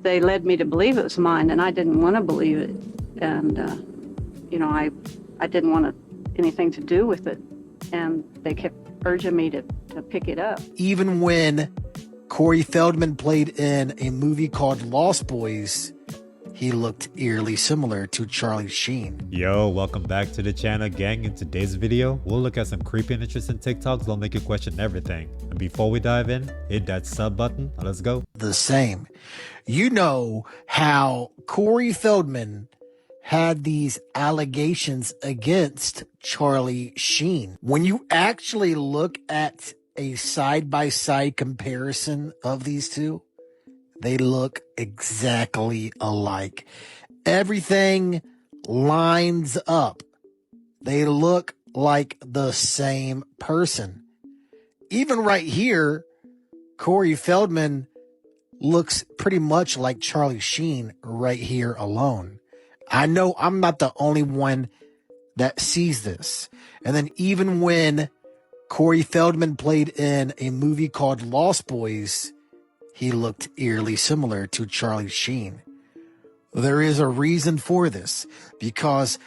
They led me to believe it was mine, and I didn't want to believe it. And, I didn't want anything to do with it. And they kept urging me to pick it up. Even when Corey Feldman played in a movie called Lost Boys, he looked eerily similar to Charlie Sheen. Yo, welcome back to the channel, gang. In today's video, we'll look at some creepy and interesting TikToks that'll make you question everything. And before we dive in, hit that sub button. Let's go. The same. You know how Corey Feldman had these allegations against Charlie Sheen. When you actually look at a side-by-side comparison of these two, they look exactly alike. Everything lines up. They look like the same person. Even right here, Corey Feldman looks pretty much like Charlie Sheen right here alone. I know I'm not the only one that sees this. And then even when Corey Feldman played in a movie called Lost Boys, he looked eerily similar to Charlie Sheen. There is a reason for this, because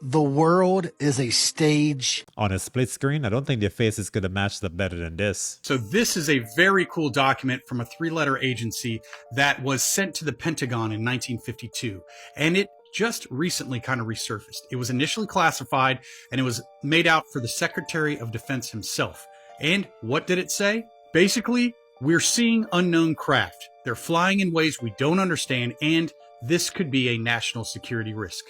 the world is a stage. On a split screen, I don't think their faces could have matched up better than this. So this is a very cool document from a 3-letter agency that was sent to the Pentagon in 1952. And it just recently kind of resurfaced. It was initially classified and it was made out for the Secretary of Defense himself. And what did it say? Basically, we're seeing unknown craft. They're flying in ways we don't understand, and this could be a national security risk.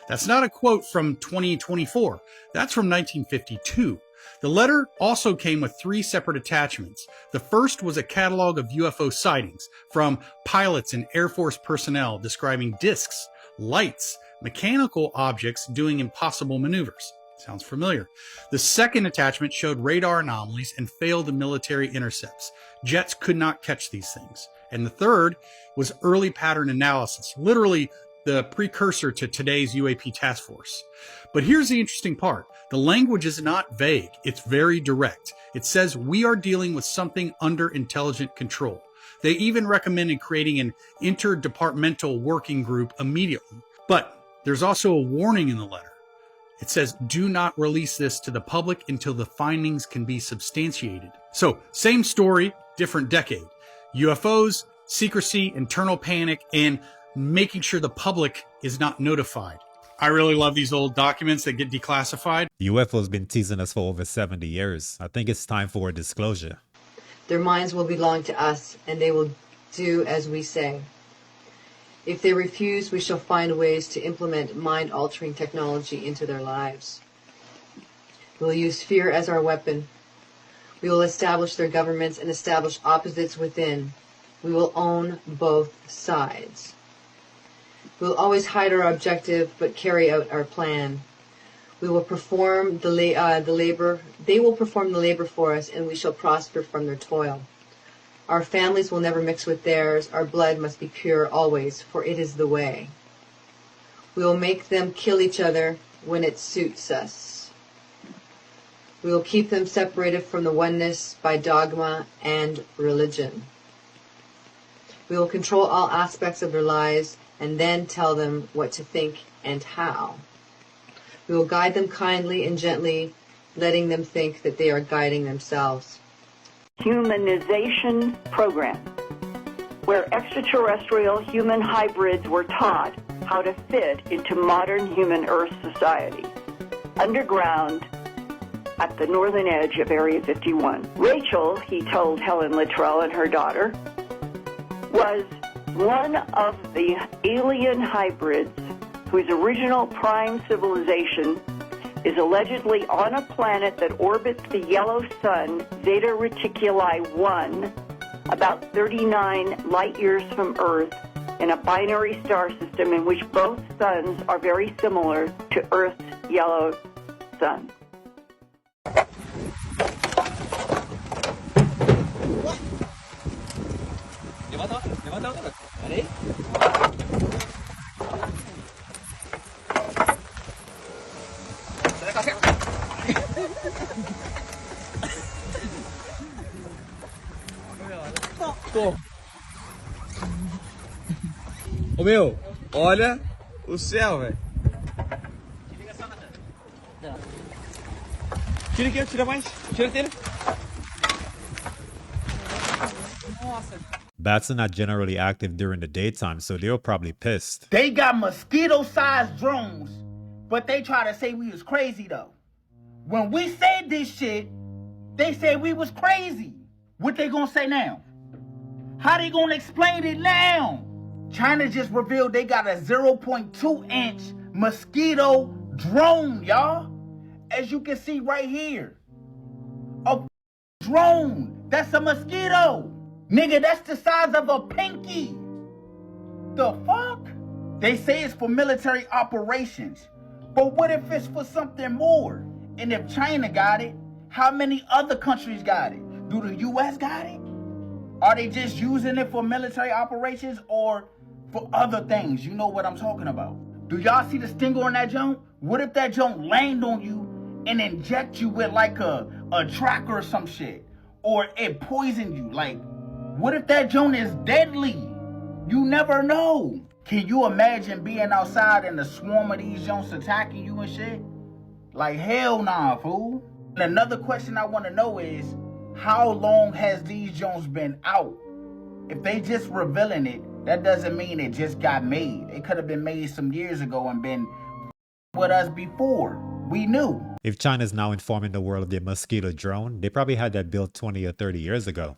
That's not a quote from 2024. That's from 1952. The letter also came with 3 separate attachments. The first was a catalog of UFO sightings from pilots and Air Force personnel describing discs, lights, mechanical objects doing impossible maneuvers. Sounds familiar. The second attachment showed radar anomalies and failed military intercepts. Jets could not catch these things. And the third was early pattern analysis, literally the precursor to today's UAP task force. But here's the interesting part. The language is not vague. It's very direct. It says we are dealing with something under intelligent control. They even recommended creating an interdepartmental working group immediately. But there's also a warning in the letter. It says, do not release this to the public until the findings can be substantiated. So, same story, different decade. UFOs, secrecy, internal panic, and making sure the public is not notified. I really love these old documents that get declassified. The UFO's been teasing us for over 70 years. I think it's time for a disclosure. Their minds will belong to us, and they will do as we say. If they refuse, we shall find ways to implement mind-altering technology into their lives. We will use fear as our weapon. We will establish their governments and establish opposites within. We will own both sides. We will always hide our objective, but carry out our plan. We will perform the labor. They will perform the labor for us, and we shall prosper from their toil. Our families will never mix with theirs. Our blood must be pure always, for it is the way. We will make them kill each other when it suits us. We will keep them separated from the oneness by dogma and religion. We will control all aspects of their lives and then tell them what to think and how. We will guide them kindly and gently, letting them think that they are guiding themselves. Humanization program, where extraterrestrial human hybrids were taught how to fit into modern human Earth society. Underground at the northern edge of Area 51. Rachel, he told Helen Luttrell and her daughter, was one of the alien hybrids whose original prime civilization is allegedly on a planet that orbits the yellow sun, Zeta Reticuli 1, about 39 light years from Earth, in a binary star system in which both suns are very similar to Earth's yellow sun. Ô meu, olha o céu, velho. Tira aqui, tira mais. Tira, tira. Bats are not generally active during the daytime, so they were probably pissed. They got mosquito-sized drones, but they try to say we was crazy though. When we said this shit, they said we was crazy. What they gonna say now? How they gonna explain it now? China just revealed they got a 0.2-inch mosquito drone, y'all. As you can see right here. A drone. That's a mosquito. Nigga, that's the size of a pinky. The fuck? They say it's for military operations. But what if it's for something more? And if China got it, how many other countries got it? Do the US got it? Are they just using it for military operations or for other things? You know what I'm talking about. Do y'all see the stinger on that junk? What if that junk land on you and inject you with like a tracker or some shit? Or it poisoned you? Like, what if that junk is deadly? You never know. Can you imagine being outside and a swarm of these junks attacking you and shit? Like, hell nah, fool. And another question I want to know is, how long has these joints been out? If they just revealing it, that doesn't mean it just got made. It could have been made some years ago and been with us before. We knew. If China's now informing the world of their mosquito drone, they probably had that built 20 or 30 years ago.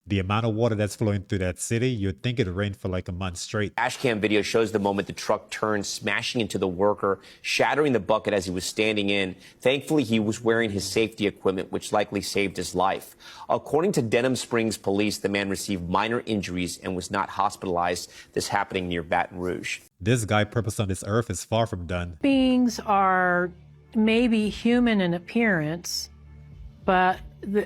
The amount of water that's flowing through that city, you'd think it rained for like a month straight. Dashcam video shows the moment the truck turned, smashing into the worker, shattering the bucket as he was standing in. Thankfully, he was wearing his safety equipment, which likely saved his life. According to Denham Springs police, the man received minor injuries and was not hospitalized. This happening near Baton Rouge. This guy purpose on this earth is far from done. Beings are maybe human in appearance, but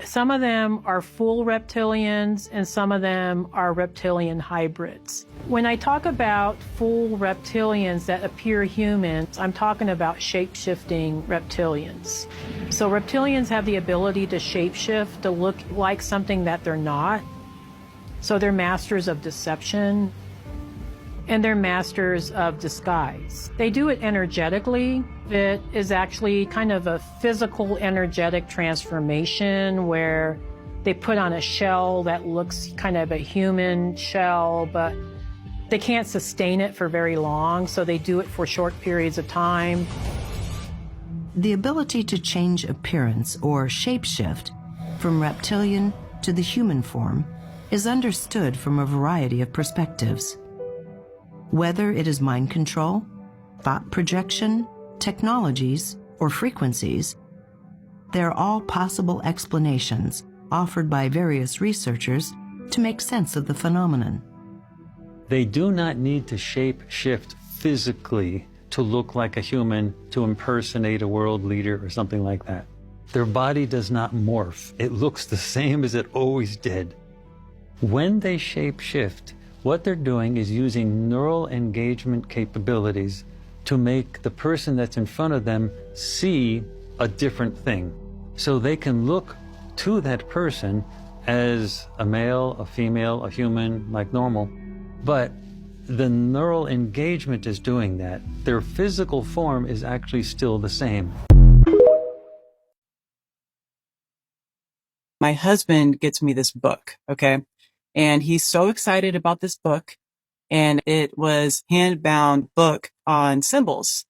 some of them are full reptilians and some of them are reptilian hybrids. When I talk about full reptilians that appear human, I'm talking about shape-shifting reptilians. So reptilians have the ability to shape-shift, to look like something that they're not. So they're masters of deception and they're masters of disguise. They do it energetically. It is actually kind of a physical energetic transformation where they put on a shell that looks kind of a human shell, but they can't sustain it for very long, so they do it for short periods of time. The ability to change appearance or shapeshift from reptilian to the human form is understood from a variety of perspectives. Whether it is mind control, thought projection, technologies, or frequencies, they're all possible explanations offered by various researchers to make sense of the phenomenon. They do not need to shape shift physically to look like a human, to impersonate a world leader or something like that. Their body does not morph. It looks the same as it always did. When they shape shift, what they're doing is using neural engagement capabilities to make the person that's in front of them see a different thing. So they can look to that person as a male, a female, a human, like normal. But the neural engagement is doing that. Their physical form is actually still the same. My husband gets me this book, okay? And he's so excited about this book. And it was hand-bound book on symbols.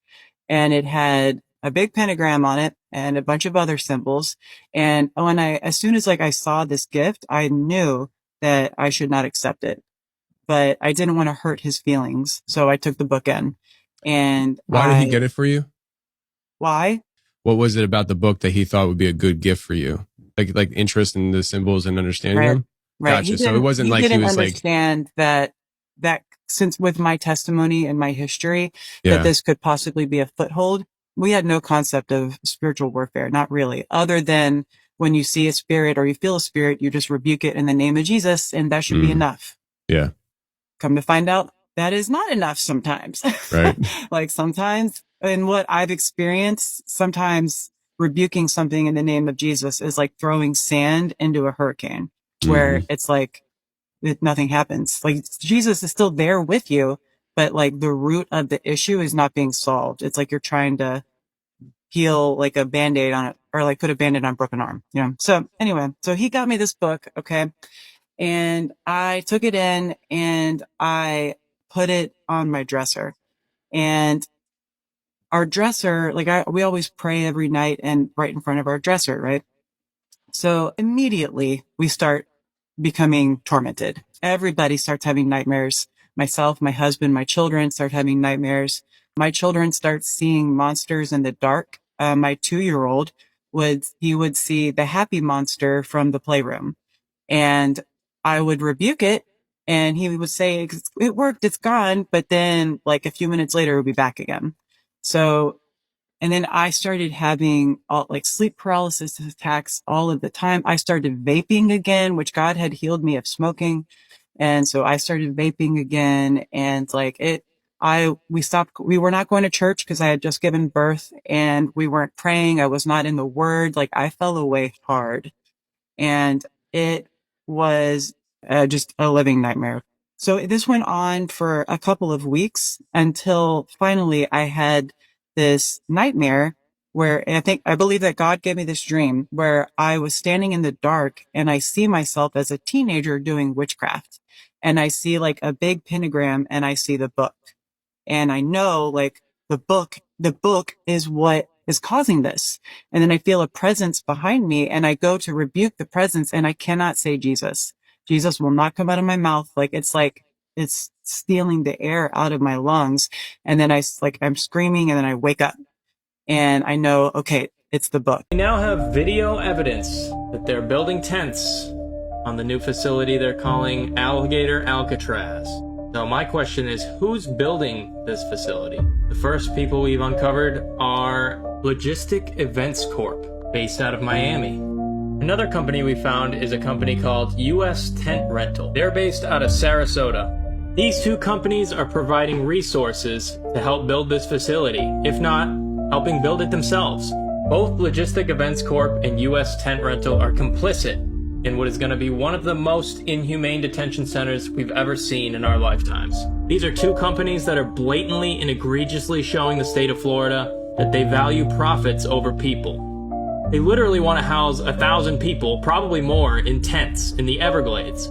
And it had a big pentagram on it and a bunch of other symbols. And when as soon as I saw this gift, I knew that I should not accept it. But I didn't want to hurt his feelings. So I took the book in. And why did he get it for you? Why? What was it about the book that he thought would be a good gift for you? Like interest in the symbols and understanding them? Right. Gotcha. So it wasn't like he was like, understand that since with my testimony and my history, Yeah. that this could possibly be a foothold. We had no concept of spiritual warfare, not really, other than when you see a spirit or you feel a spirit, you just rebuke it in the name of Jesus, and that should be enough. Yeah. Come to find out, that is not enough sometimes. Right. Like sometimes, in what I've experienced, sometimes rebuking something in the name of Jesus is like throwing sand into a hurricane, where it's like nothing happens. Like Jesus is still there with you, but like the root of the issue is not being solved. It's like you're trying to heal like a Band-Aid on it, or like put a Band-Aid on a broken arm, you know? So anyway, so he got me this book. Okay. And I took it in and I put it on my dresser, and our dresser, like we always pray every night and right in front of our dresser, right? So immediately we start becoming tormented. Everybody starts having nightmares. Myself, my husband, my children start having nightmares. My children start seeing monsters in the dark. My 2-year-old would see the happy monster from the playroom, and I would rebuke it, and he would say, it worked, it's gone. But then like a few minutes later, it would be back again. So, and then I started having all like sleep paralysis attacks all of the time. I started vaping again, which God had healed me of smoking. And so I started vaping again, and like we were not going to church because I had just given birth, and we weren't praying. I was not in the word. Like I fell away hard, and it was just a living nightmare. So this went on for a couple of weeks until finally I had this nightmare where I believe that God gave me this dream where I was standing in the dark and I see myself as a teenager doing witchcraft, and I see like a big pentagram, and I see the book, and I know like the book is what is causing this. And then I feel a presence behind me, and I go to rebuke the presence, and I cannot say Jesus. Jesus will not come out of my mouth. Like it's stealing the air out of my lungs. And then I'm screaming, and then I wake up and I know, okay, it's the book. We now have video evidence that they're building tents on the new facility they're calling Alligator Alcatraz. So my question is, who's building this facility? The first people we've uncovered are WIZSPEK Events Corp, based out of Miami. Another company we found is a company called US Tent Rental. They're based out of Sarasota. These two companies are providing resources to help build this facility, if not helping build it themselves. Both WIZSPEK Events Corp and US Tent Rental are complicit in what is going to be one of the most inhumane detention centers we've ever seen in our lifetimes. These are two companies that are blatantly and egregiously showing the state of Florida that they value profits over people. They literally want to house 1,000 people, probably more, in tents in the Everglades.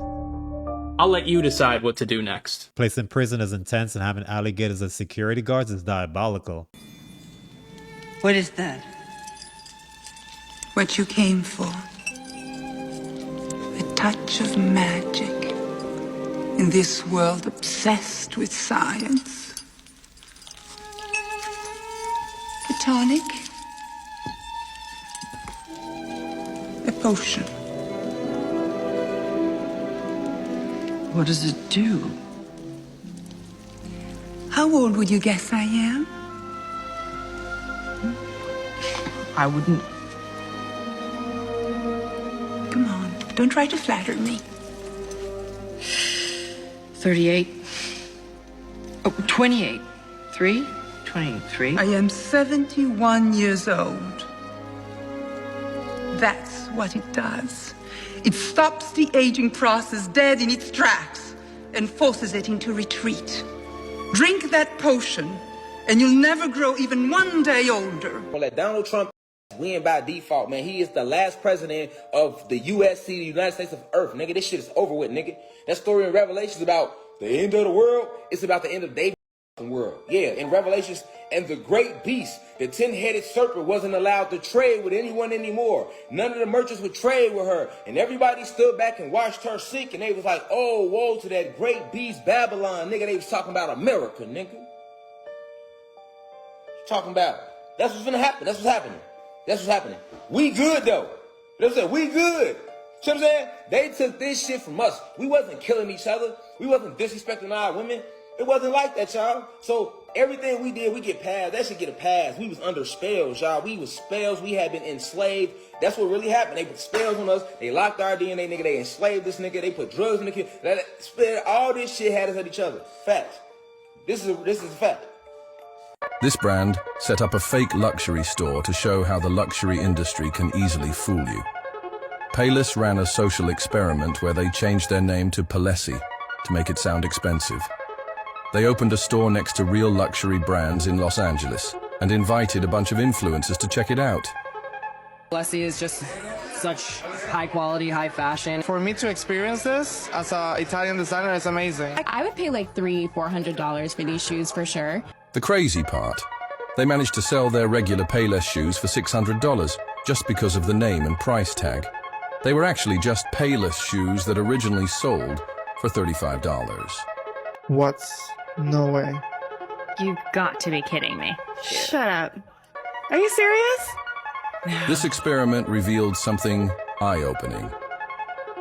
I'll let you decide what to do next. Placing prisoners in tents and having alligators as security guards is diabolical. What is that? What you came for. A touch of magic in this world obsessed with science. A tonic. A potion. What does it do? How old would you guess I am? I wouldn't. Come on, don't try to flatter me. 38. Oh, 28. 3? 23. I am 71 years old. That's what it does. It stops the aging process dead in its tracks and forces it into retreat. Drink that potion, and you'll never grow even one day older. Well, let Donald Trump win by default, man. He is the last president of the USC, the United States of Earth, nigga. This shit is over with, nigga. That story in Revelation is about the end of the world. It's about the end of the world. Yeah, in Revelations, and the great beast, the 10-headed serpent, wasn't allowed to trade with anyone anymore. None of the merchants would trade with her. And everybody stood back and watched her sink, and they was like, oh, woe to that great beast Babylon, nigga. They was talking about America, nigga. Talking about, that's what's gonna happen. That's what's happening. That's what's happening. We good, though. You know what I'm saying? We good. You know what I'm saying? They took this shit from us. We wasn't killing each other. We wasn't disrespecting our women. It wasn't like that, y'all. So everything we did, we get passed. That should get a pass. We was under spells, y'all. We was spells. We had been enslaved. That's what really happened. They put spells on us. They locked our DNA, nigga. They enslaved this nigga. They put drugs in the kid. All this shit had us at each other. Facts. This is a fact. This brand set up a fake luxury store to show how the luxury industry can easily fool you. Payless ran a social experiment where they changed their name to Palessi to make it sound expensive. They opened a store next to real luxury brands in Los Angeles and invited a bunch of influencers to check it out. Palessi is just such high quality, high fashion. For me to experience this as an Italian designer is amazing. I would pay like $300-400 for these shoes for sure. The crazy part, they managed to sell their regular Payless shoes for $600 just because of the name and price tag. They were actually just Payless shoes that originally sold for $35. What? No way. You've got to be kidding me. Shut up. Are you serious? This experiment revealed something eye-opening.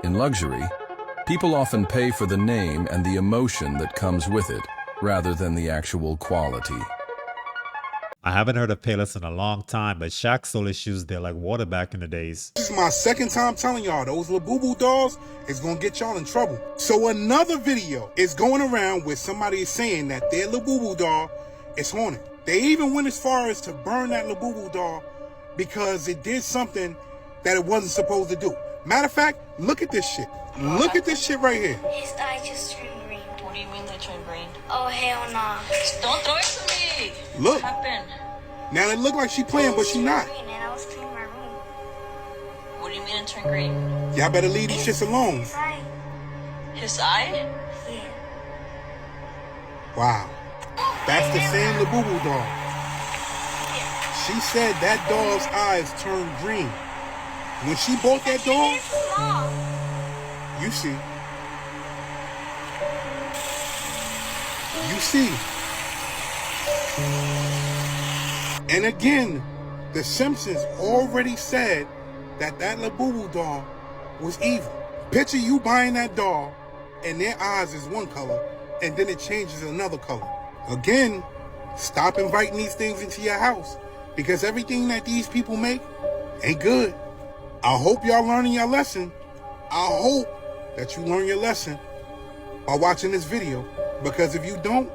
In luxury, people often pay for the name and the emotion that comes with it, rather than the actual quality. I haven't heard of Payless in a long time, but Shaq sold his shoes there like water back in the days. This is my second time telling y'all those Labubu dolls is gonna get y'all in trouble. So another video is going around where somebody is saying that their Labubu doll is haunted. They even went as far as to burn that Labubu doll because it did something that it wasn't supposed to do. Matter of fact, look at this shit. Look at this shit right here. His eye just turned green. What do you mean they turned green? Oh, hell nah. Don't throw it to me. Look. What happened? Now it look like she playing, but she not. Green, and I was cleaning my room. What do you mean it turned green? Y'all better leave these shits alone. His eye. His eye? Yeah. Wow. That's the same Labubu doll. She said that doll's eyes turned green. When she bought that doll, you see. You see. And again, The Simpsons already said that that Labubu doll was evil. Picture you buying that doll and their eyes is one color and then it changes another color. Again, stop inviting these things into your house because everything that these people make ain't good. I hope y'all learning your lesson. I hope that you learn your lesson by watching this video, because if you don't,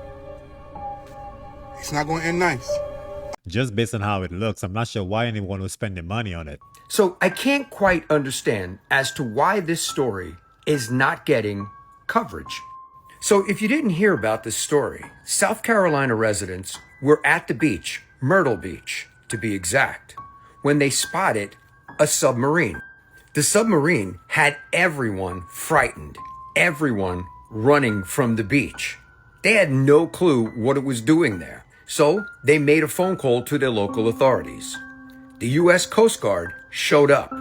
it's not going to end nice. Just based on how it looks, I'm not sure why anyone was spending money on it. So I can't quite understand as to why this story is not getting coverage. So if you didn't hear about this story, South Carolina residents were at the beach, Myrtle Beach to be exact, when they spotted a submarine. The submarine had everyone frightened, everyone running from the beach. They had no clue what it was doing there. So they made a phone call to their local authorities. The U.S. Coast Guard showed up.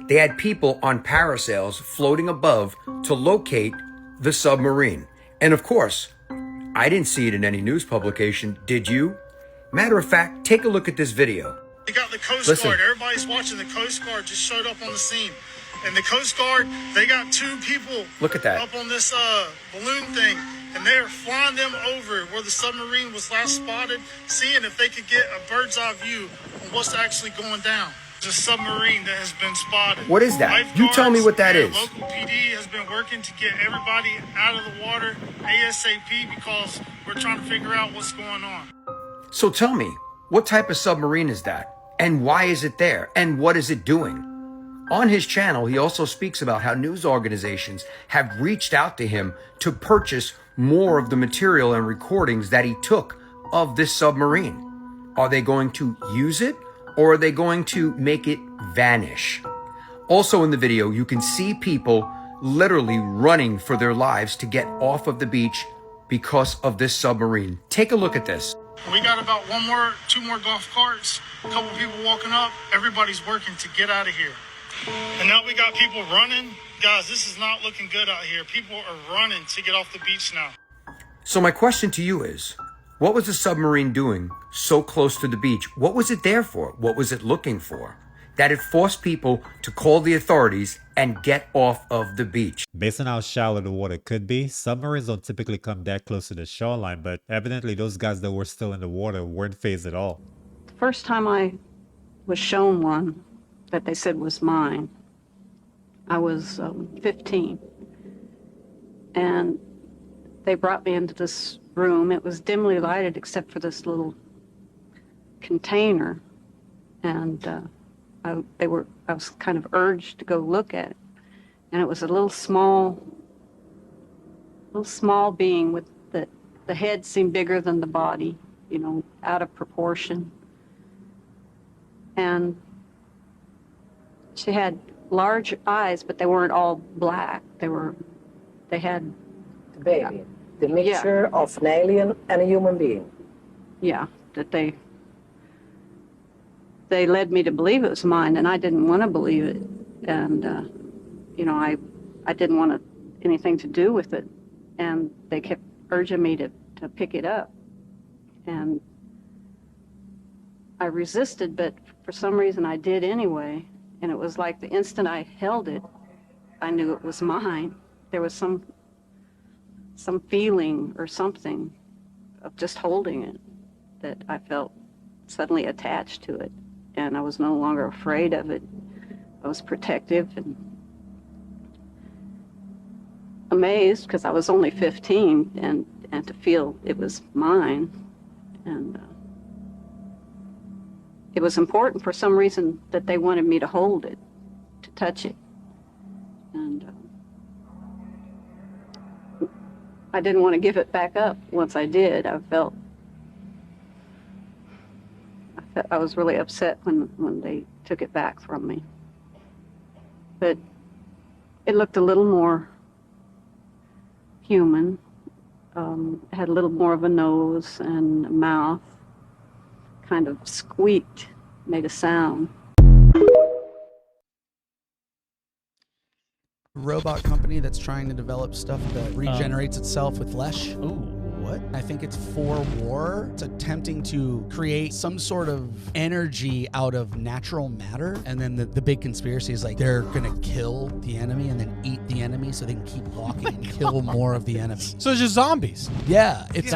They had people on parasails floating above to locate the submarine. And of course, I didn't see it in any news publication. Did you? Matter of fact, take a look at this video. You got the Coast Guard. Everybody's watching. The Coast Guard just showed up on the scene. And the Coast Guard, they got two people Look at that. up on this balloon thing. And they're flying them over where the submarine was last spotted, seeing if they could get a bird's eye view on what's actually going down. There's a submarine that has been spotted. What is that? You tell me what that is. Local PD has been working to get everybody out of the water ASAP because we're trying to figure out what's going on. So tell me, what type of submarine is that? And why is it there? And what is it doing? On his channel, he also speaks about how news organizations have reached out to him to purchase more of the material and recordings that he took of this submarine. Are they going to use it, or are they going to make it vanish? Also in the video, you can see people literally running for their lives to get off of the beach because of this submarine. Take a look at this. We got about two more golf carts, a couple people walking up. Everybody's working to get out of here. And now we got people running. Guys, this is not looking good out here. People are running to get off the beach now. So my question to you is, what was the submarine doing so close to the beach? What was it there for? What was it looking for? that it forced people to call the authorities and get off of the beach. Based on how shallow the water could be, submarines don't typically come that close to the shoreline, but evidently those guys that were still in the water weren't fazed at all. The first time I was shown one that they said was mine, I was 15. And they brought me into this room. It was dimly lighted except for this little container. And I was kind of urged to go look at it. And it was a little small being with the head seemed bigger than the body, you know, out of proportion. And she had large eyes, but they weren't all black. They had the baby, the mixture of an alien and a human being. Yeah, that they led me to believe it was mine, and I didn't want to believe it. And you know, I didn't want anything to do with it, and they kept urging me to pick it up, and I resisted, but for some reason I did anyway. And it was like the instant I held it, I knew it was mine. There was some feeling or something of just holding it that I felt suddenly attached to it, and I was no longer afraid of it. I was protective and amazed because I was only 15, and to feel it was mine. And it was important for some reason that they wanted me to hold it, to touch it. And I didn't want to give it back up once I did. I was really upset when they took it back from me. But it looked a little more human. It had a little more of a nose and a mouth. Kind of squeaked, made a sound. Robot company that's trying to develop stuff that regenerates itself with flesh. Ooh. What? I think it's for war. It's attempting to create some sort of energy out of natural matter. And then the big conspiracy is like they're going to kill the enemy and then eat the enemy so they can keep walking and kill more of the enemy. So it's just zombies. Yeah. It's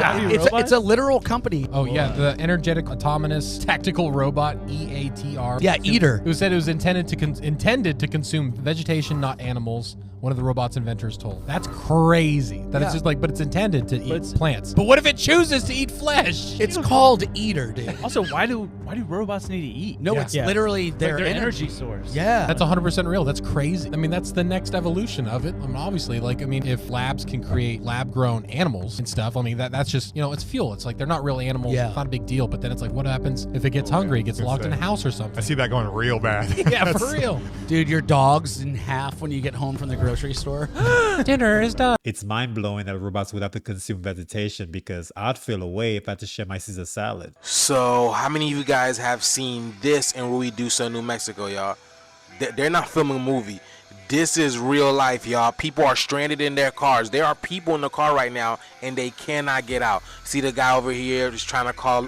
a literal company. Oh, yeah. The Energetic Autonomous Tactical Robot, EATR. Yeah, Eater. Who said it was intended to consume vegetation, not animals. One of the robot's inventors told. That's crazy. That it's just like, but it's intended to eat plants. But what if it chooses to eat flesh? It's called Eater, dude. Also, why do robots need to eat? No, it's literally their energy source. Yeah. That's 100% real. That's crazy. I mean, that's the next evolution of it. I mean, obviously, like, I mean, if labs can create lab-grown animals and stuff, I mean, that's just, you know, it's fuel. It's like, they're not real animals. Yeah. It's not a big deal. But then it's like, what happens if it gets hungry? It gets locked in a house or something. I see that going real bad. Yeah, for real. Dude, your dog's in half when you get home from the grocery store. Dinner is done. It's mind-blowing that robots would have to consume vegetation, because I'd feel away if I had to share my Caesar salad. So, how many of you guys have seen this in Ruidoso, New Mexico, y'all? They're not filming a movie. This is real life, y'all. People are stranded in their cars. There are people in the car right now, and they cannot get out. See the guy over here just trying to call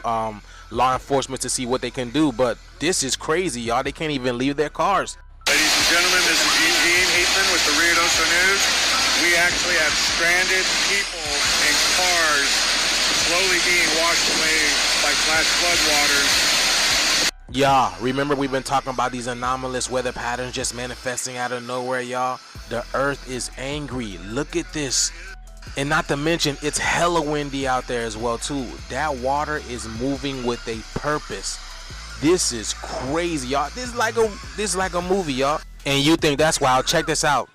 law enforcement to see what they can do, but this is crazy, y'all. They can't even leave their cars. Ladies and gentlemen, this is Eugene Heathman with the Ruidoso News. We actually have stranded people in cars slowly being washed away by flash floodwaters. Y'all, remember we've been talking about these anomalous weather patterns just manifesting out of nowhere, y'all? The earth is angry. Look at this. And not to mention, it's hella windy out there as well, too. That water is moving with a purpose. This is crazy, y'all. This is like a movie, y'all. And you think that's wild? Check this out.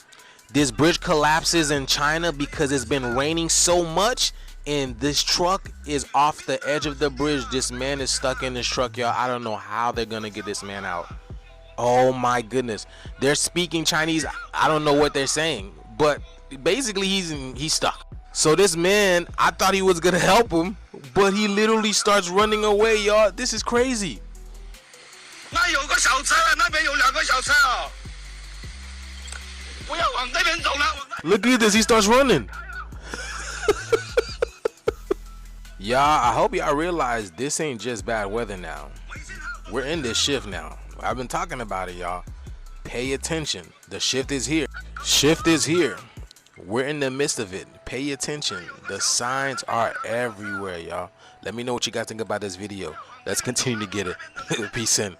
This bridge collapses in China because it's been raining so much, and this truck is off the edge of the bridge. This man is stuck in this truck, y'all. I don't know how they're gonna get this man out. Oh my goodness. They're speaking Chinese. I don't know what they're saying, but basically he's stuck. So this man, I thought he was gonna help him, but he literally starts running away, y'all. This is crazy. Look at this, he starts running. Y'all, I hope y'all realize this ain't just bad weather now. We're in this shift now. I've been talking about it, y'all. Pay attention. The shift is here. Shift is here. We're in the midst of it. Pay attention. The signs are everywhere, y'all. Let me know what you guys think about this video. Let's continue to get it. Peace in.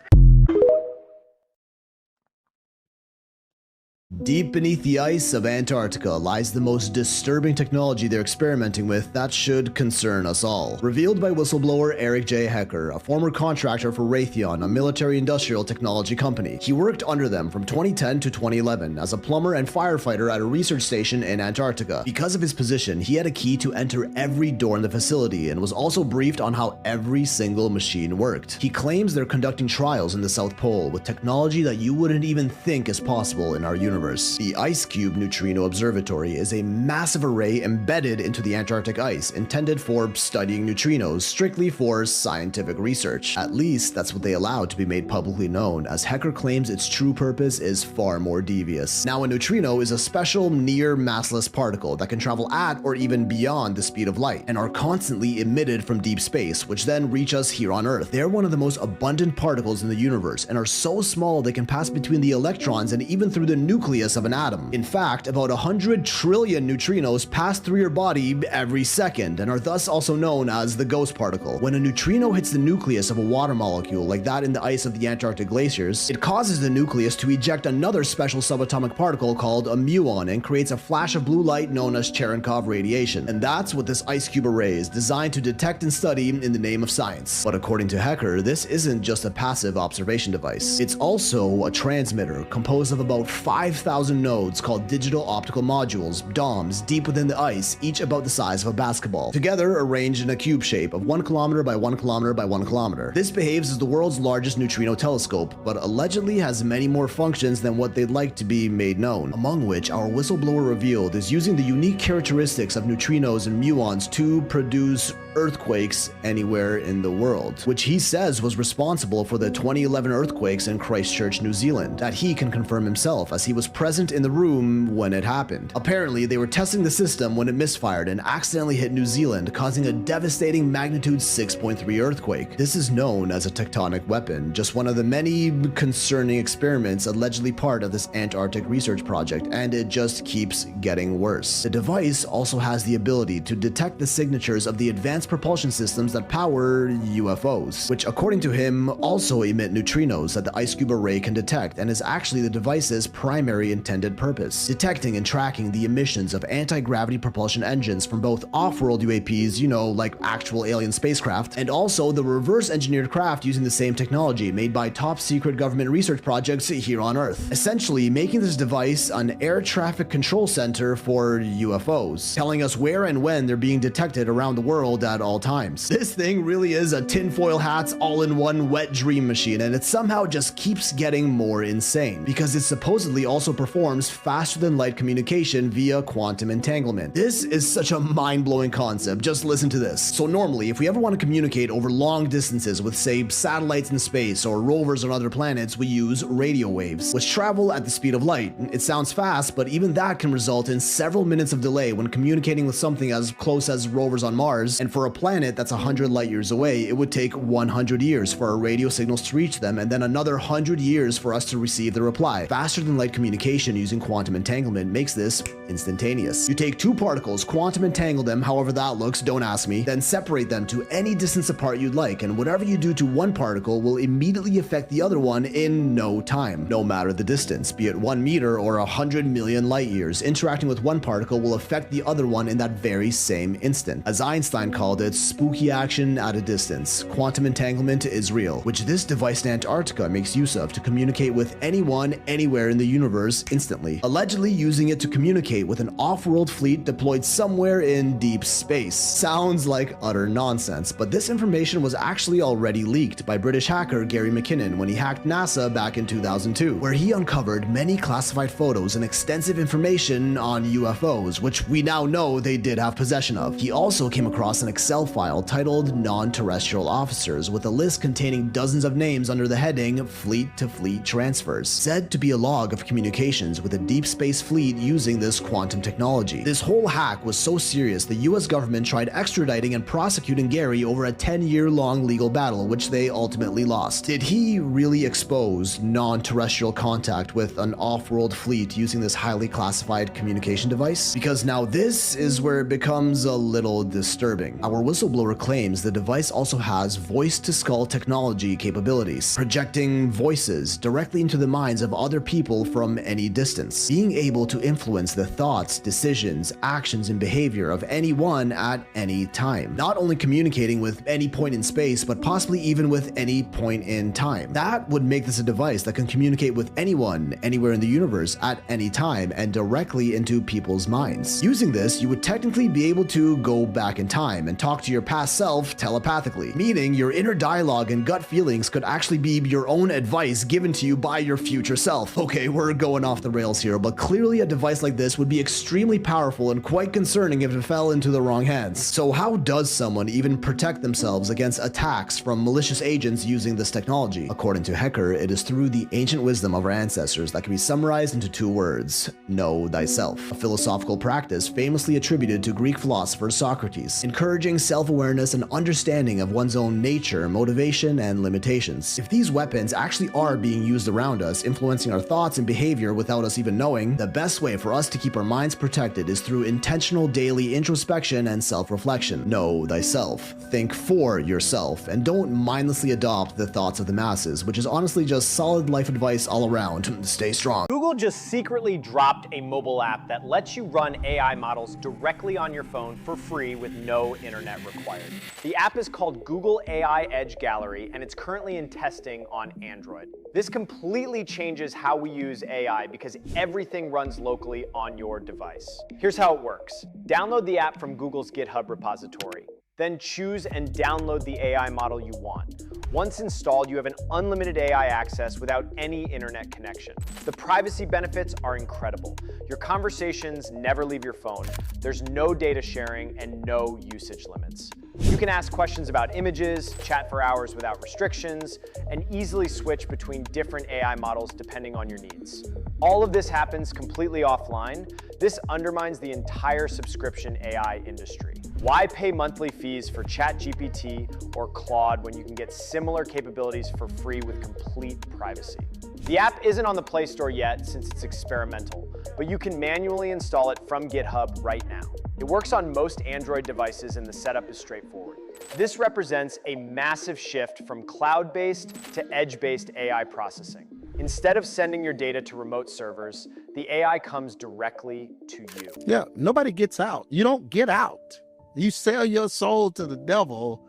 Deep beneath the ice of Antarctica lies the most disturbing technology they're experimenting with that should concern us all. Revealed by whistleblower Eric J. Hecker, a former contractor for Raytheon, a military-industrial technology company. He worked under them from 2010 to 2011 as a plumber and firefighter at a research station in Antarctica. Because of his position, he had a key to enter every door in the facility and was also briefed on how every single machine worked. He claims they're conducting trials in the South Pole with technology that you wouldn't even think is possible in our universe. The Ice Cube Neutrino Observatory is a massive array embedded into the Antarctic ice, intended for studying neutrinos strictly for scientific research. At least that's what they allowed to be made publicly known, as Hecker claims its true purpose is far more devious. Now, a neutrino is a special near massless particle that can travel at or even beyond the speed of light and are constantly emitted from deep space, which then reach us here on Earth. They're one of the most abundant particles in the universe and are so small they can pass between the electrons and even through the nucleus of an atom. In fact, about 100 trillion neutrinos pass through your body every second and are thus also known as the ghost particle. When a neutrino hits the nucleus of a water molecule like that in the ice of the Antarctic glaciers, it causes the nucleus to eject another special subatomic particle called a muon and creates a flash of blue light known as Cherenkov radiation. And that's what this ice cube array is designed to detect and study in the name of science. But according to Hecker, this isn't just a passive observation device. It's also a transmitter composed of about 5,000 nodes called digital optical modules, DOMs, deep within the ice, each about the size of a basketball, together arranged in a cube shape of 1 kilometer by 1 kilometer by 1 kilometer. This behaves as the world's largest neutrino telescope, but allegedly has many more functions than what they'd like to be made known, among which our whistleblower revealed is using the unique characteristics of neutrinos and muons to produce earthquakes anywhere in the world, which he says was responsible for the 2011 earthquakes in Christchurch, New Zealand, that he can confirm himself as he was present in the room when it happened. Apparently, they were testing the system when it misfired and accidentally hit New Zealand, causing a devastating magnitude 6.3 earthquake. This is known as a tectonic weapon, just one of the many concerning experiments allegedly part of this Antarctic research project, and it just keeps getting worse. The device also has the ability to detect the signatures of the advanced propulsion systems that power UFOs, which according to him also emit neutrinos that the ice cube array can detect, and is actually the device's primary intended purpose, detecting and tracking the emissions of anti-gravity propulsion engines from both off-world UAPs, you know, like actual alien spacecraft, and also the reverse engineered craft using the same technology made by top secret government research projects here on Earth, essentially making this device an air traffic control center for UFOs, telling us where and when they're being detected around the world at all times. This thing really is a tinfoil hat's all-in-one wet dream machine, and it somehow just keeps getting more insane, because it supposedly also performs faster than light communication via quantum entanglement. This is such a mind-blowing concept. Just listen to this. So normally, if we ever want to communicate over long distances with, say, satellites in space or rovers on other planets, we use radio waves, which travel at the speed of light. It sounds fast, but even that can result in several minutes of delay when communicating with something as close as rovers on Mars, and for a planet that's 100 light years away, it would take 100 years for our radio signals to reach them, and then another 100 years for us to receive the reply. Faster than light communication using quantum entanglement makes this instantaneous. You take two particles, quantum entangle them however that looks, don't ask me, then separate them to any distance apart you'd like, and whatever you do to one particle will immediately affect the other one in no time, no matter the distance, be it 1 meter or 100 million light years. Interacting with one particle will affect the other one in that very same instant. As Einstein called it, spooky action at a distance. Quantum entanglement is real, which this device in Antarctica makes use of to communicate with anyone, anywhere in the universe instantly, allegedly using it to communicate with an off-world fleet deployed somewhere in deep space. Sounds like utter nonsense, but this information was actually already leaked by British hacker Gary McKinnon when he hacked NASA back in 2002, where he uncovered many classified photos and extensive information on UFOs, which we now know they did have possession of. He also came across an Excel file titled Non-Terrestrial Officers with a list containing dozens of names under the heading Fleet to Fleet Transfers, said to be a log of communication communications with a deep space fleet using this quantum technology. This whole hack was so serious the US government tried extraditing and prosecuting Gary over a 10-year-long legal battle, which they ultimately lost. Did he really expose non-terrestrial contact with an off-world fleet using this highly classified communication device? Because now this is where it becomes a little disturbing. Our whistleblower claims the device also has voice-to-skull technology capabilities, projecting voices directly into the minds of other people from any distance, being able to influence the thoughts, decisions, actions, and behavior of anyone at any time. Not only communicating with any point in space, but possibly even with any point in time. That would make this a device that can communicate with anyone, anywhere in the universe, at any time, and directly into people's minds. Using this, you would technically be able to go back in time and talk to your past self telepathically, meaning your inner dialogue and gut feelings could actually be your own advice given to you by your future self. Okay, we're going off the rails here, but clearly a device like this would be extremely powerful and quite concerning if it fell into the wrong hands. So how does someone even protect themselves against attacks from malicious agents using this technology? According to Hecker, it is through the ancient wisdom of our ancestors that can be summarized into two words: know thyself. A philosophical practice famously attributed to Greek philosopher Socrates, encouraging self-awareness and understanding of one's own nature, motivation, and limitations. If these weapons actually are being used around us, influencing our thoughts and behavior without us even knowing, the best way for us to keep our minds protected is through intentional daily introspection and self-reflection. Know thyself. Think for yourself, and don't mindlessly adopt the thoughts of the masses, which is honestly just solid life advice all around. Stay strong. Google just secretly dropped a mobile app that lets you run AI models directly on your phone for free with no internet required. The app is called Google AI Edge Gallery, and it's currently in testing on Android. This completely changes how we use AI because everything runs locally on your device. Here's how it works. Download the app from Google's GitHub repository. Then choose and download the AI model you want. Once installed, you have an unlimited AI access without any internet connection. The privacy benefits are incredible. Your conversations never leave your phone. There's no data sharing and no usage limits. You can ask questions about images, chat for hours without restrictions, and easily switch between different AI models depending on your needs. All of this happens completely offline. This undermines the entire subscription AI industry. Why pay monthly fees for ChatGPT or Claude when you can get similar capabilities for free with complete privacy? The app isn't on the Play Store yet since it's experimental, but you can manually install it from GitHub right now. It works on most Android devices and the setup is straightforward. This represents a massive shift from cloud-based to edge-based AI processing. Instead of sending your data to remote servers, the AI comes directly to you. Yeah, nobody gets out. You don't get out. You sell your soul to the devil,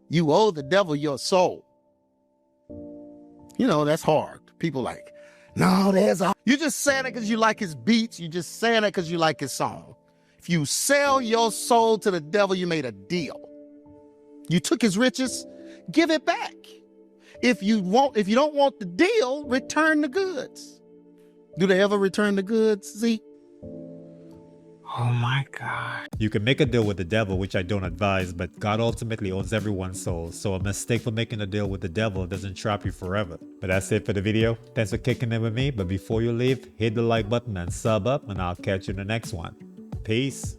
you owe the devil your soul. You know, that's hard. People like, no, you're just saying it because you like his beats. You're just saying it because you like his song. If you sell your soul to the devil, you made a deal. You took his riches, give it back. If you don't want the deal, return the goods. Do they ever return the goods, Zeke? Oh my God. You can make a deal with the devil, which I don't advise, but God ultimately owns everyone's soul, so a mistake for making a deal with the devil doesn't trap you forever. But that's it for the video. Thanks for kicking it with me, but before you leave, hit the like button and sub up, and I'll catch you in the next one. Peace.